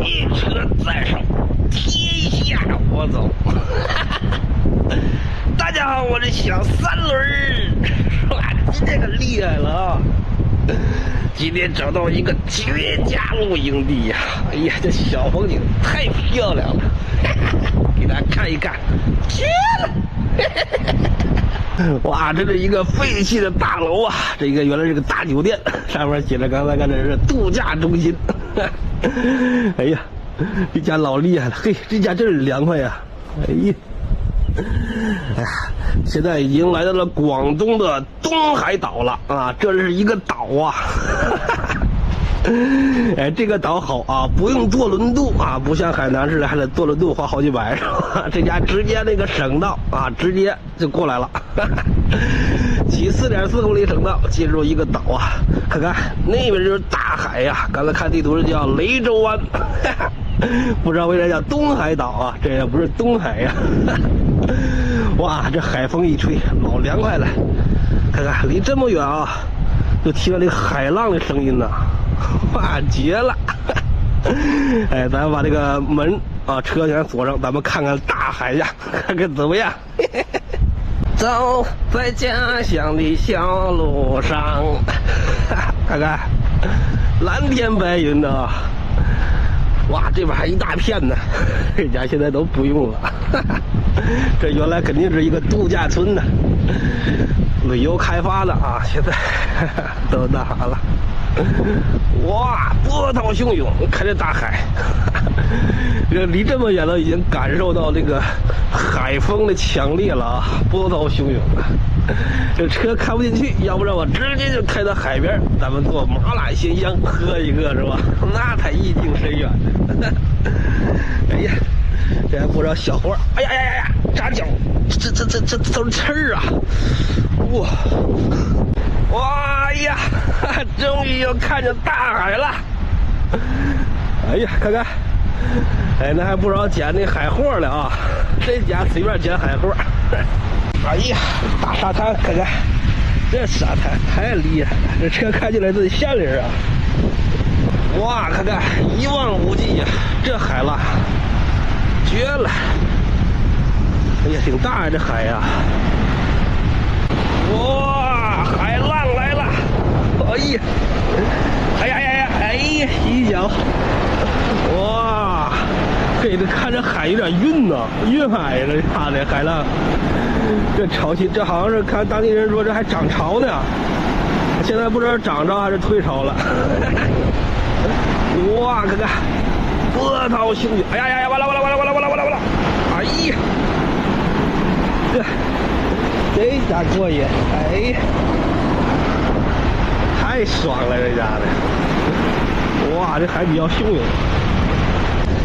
一车在手，天下我走。大家好，我是小三轮，哇，今天可厉害了啊！今天找到一个绝佳露营地呀！哎呀，这小风景太漂亮了，给大家看一看，绝了！哇，这是一个废弃的大楼啊！这个原来是个大酒店，上面写着刚才看这是度假中心。哎呀，这家老厉害了，嘿，这家真是凉快呀！哎呀，哎呀，现在已经来到了广东的东海岛了啊！这是一个岛啊。哎，这个岛好啊，不用坐轮渡啊，不像海南似的还得坐轮渡花好几百，是吧？这家直接那个省道啊，直接就过来了，骑4.4公里省道进入一个岛啊。看看那边就是大海呀，刚才看地图是叫雷州湾，不知道为啥叫东海岛啊，这也不是东海呀。哇，这海风一吹，老凉快了。看看离这么远啊，就听到这个海浪的声音呢。哇，绝了！哎，咱把这个门啊车厢锁上，咱们看看大海呀，看看怎么样？走在家乡的小路上，看看蓝天白云的，哇，这边还一大片呢，这家现在都不用了。这原来肯定是一个度假村呢，旅游开发的啊，现在都那啥了。哇，波涛汹涌，看这大海，这离这么远了，已经感受到这个海风的强烈了啊，波涛汹涌啊！这车开不进去，要不然我直接就开到海边，咱们做麻辣鲜香喝一个是吧？那才意境深远呢。哎呀，这还不知道小伙，哎呀呀呀呀，扎脚，这都是刺儿啊！哇！哇呀，终于又看见大海了！哎呀，看看，哎，那还不少捡那海货了啊！这家随便捡海货。哎呀，大沙滩，看看，这沙滩太厉害了，这车开进来都得吓人啊！哇，看看一望无际呀，这海浪绝了！哎呀，挺大呀，这海呀！哇，海浪来了！哎呀，哎呀呀呀，哎呀，洗脚！哇，这看着海有点晕呐，晕海了，他的海浪，这潮气，这好像是看当地人说这还涨潮呢，现在不知道涨潮还是退潮了。哇，看看，波涛汹涌！哎呀呀呀，完了！哎呀，这家过瘾！哎呀，太爽了，这家的！哇，这海比较汹涌。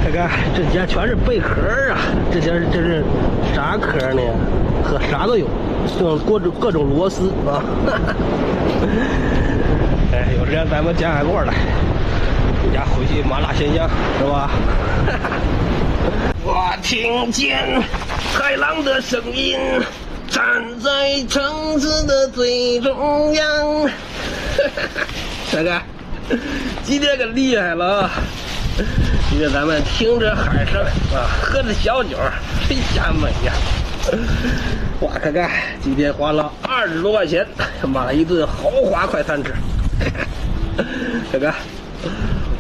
看看这家全是贝壳啊，这是啥壳呢？和啥都有，像各种螺丝啊。哎，有时间咱们捡海过来，回家回去麻辣鲜香是吧？我听见海浪的声音。站在城市的最中央，看看，今天可厉害了啊！今天咱们听着海声啊，喝着小酒，谁家美呀？哇，看看，今天花了20多块钱买了一顿豪华快餐吃。看看，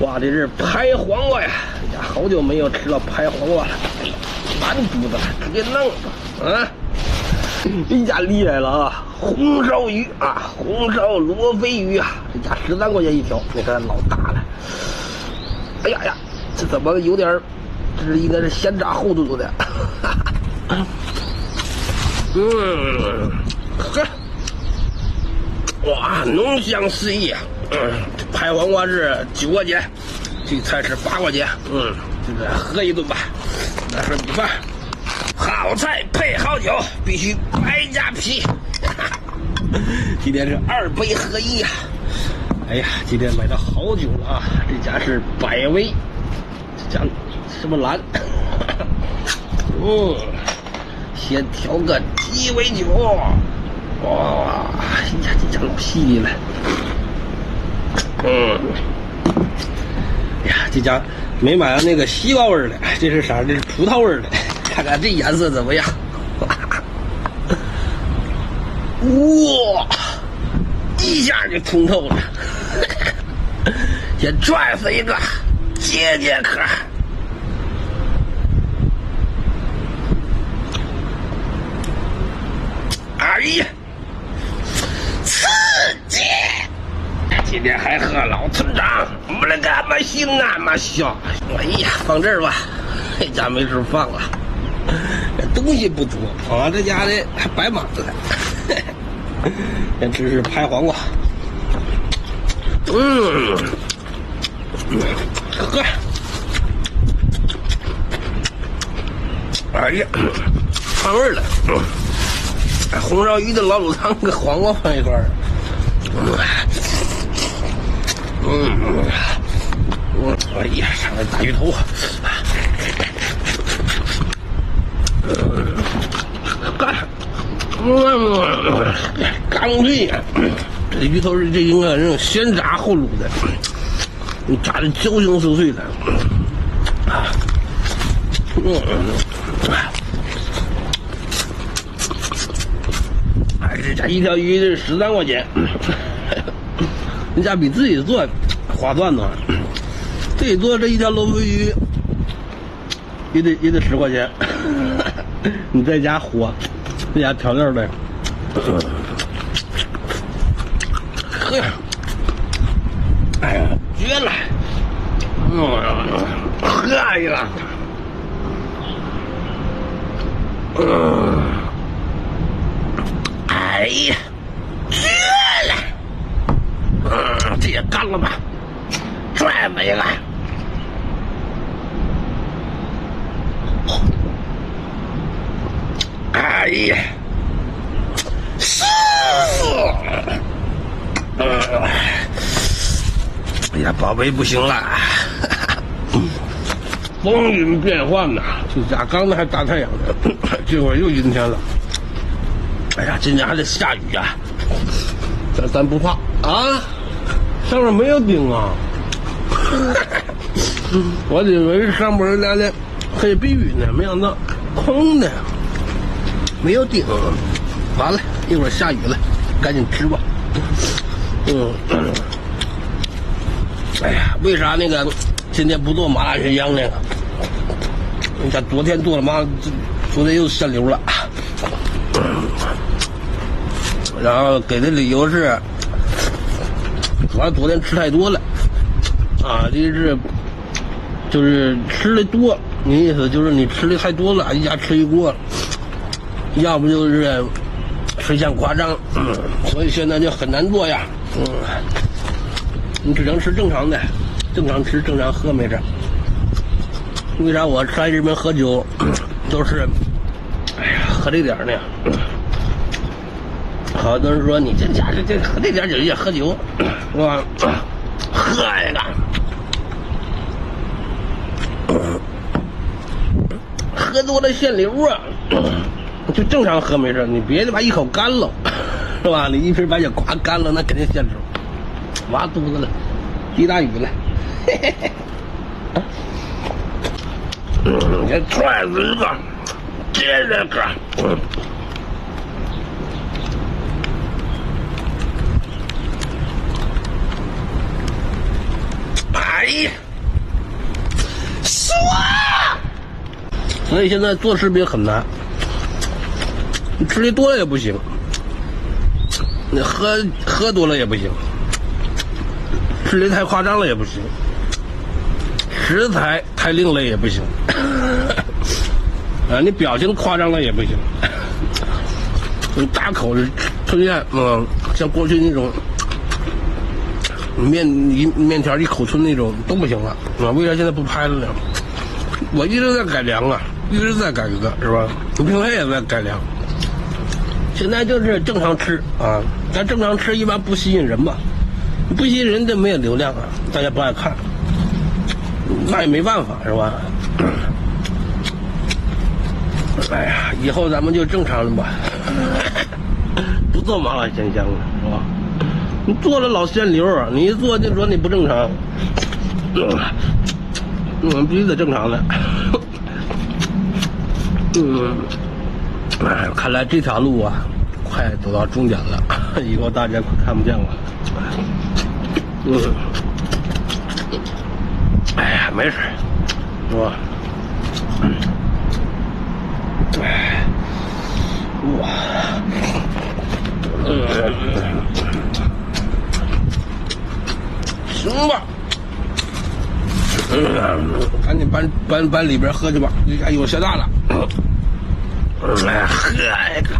哇，这是拍黄瓜呀！哎呀，好久没有吃到拍黄瓜了，满肚子直接弄的啊！这家厉害了啊！红烧鱼啊，红烧罗非鱼啊，这家13块钱一条，你看老大了。哎呀呀，这怎么有点？这是应该是鲜炸后肚的。呵，哇，浓香四溢啊！拍黄瓜是9块钱，这菜是8块钱。这个喝一顿吧，来份米饭。好菜配好酒，必须白加皮。今天是2杯合一呀！哎呀，今天买到好酒了啊！这家是百威，这家什么蓝？先调个鸡尾酒。哇，哎呀，这家老细腻了。哎呀，这家没买到那个西瓜味儿的，这是啥？这是葡萄味儿的，看看这颜色怎么样？哇，一下就通透了。先拽死一个，解解渴。哎呀，刺激！今天还喝老村长，我那个么行那么香。哎呀，放这儿吧，这家没处放了。这东西不多啊，这家的还摆满了。先吃吃拍黄瓜。喝。哎呀，串味了。红烧鱼的老卤汤跟黄瓜放一块儿。哎呀，上来大鱼头。刚脆呀！这鱼头是这应该那种先炸后卤的，你炸的焦香酥脆的。哎，这家一条鱼是13块钱，人家比自己做划算呢。自己做这一条罗非鱼也得10块钱，你在家活，这家调料的。呵，哎呀，绝了！喝呀！哎呀，绝了！这也干了吧？拽吧一个！哎呀！舒服！哎呀，宝贝不行了，风云变幻呐！就家刚才还大太阳呢，这会儿又阴天了。哎呀，今天还得下雨呀！咱不怕啊，上面没有顶啊！我以为上面来的可以避雨呢，没想到空的，没有顶。完了，一会儿下雨了，赶紧吃吧。哎呀，为啥那个今天不做麻辣全羊呢？你看昨天做了麻，昨天又限流了。然后给的理由是，主要昨天吃太多了，啊，就是吃的多，你意思就是你吃的太多了，一家吃一锅，要不就是水象夸张，所以现在就很难做呀，你只能吃正常的，正常吃正常喝没事。为啥我在这边喝酒都是，哎呀，喝这点呢？好多人说你这家这喝这点酒也喝酒，是吧？喝一个，喝多了限流啊，就正常喝没事，你别把一口干了，是吧？你一瓶白酒刮干了，那肯定限流，挖肚子了，滴大雨了，嘿嘿嘿。你踹死一个，接着个。哎呀，爽！所以现在做视频很难，你吃的多了也不行，你喝多了也不行，吃的太夸张了也不行，食材太另类也不行，你表情夸张了也不行，你大口的吞咽，像过去那种面条一口吞那种都不行了啊！为啥现在不拍了呢？我一直在改良啊，一直在改革，是吧？我平时也在改良。现在就是正常吃啊，但正常吃一般不吸引人嘛，不吸引人就没有流量啊，大家不爱看，那也没办法，是吧？哎呀，以后咱们就正常了吧，不做麻辣鲜香了，是吧？你做了老限流，你一做就说你不正常。必须得正常的。哎，看来这条路啊，快走到终点了，以后大家快看不见了。哎呀，没事，是吧？哎，哇，行吧。赶紧搬里边喝去吧，哎呦，下大了。哎，喝一个。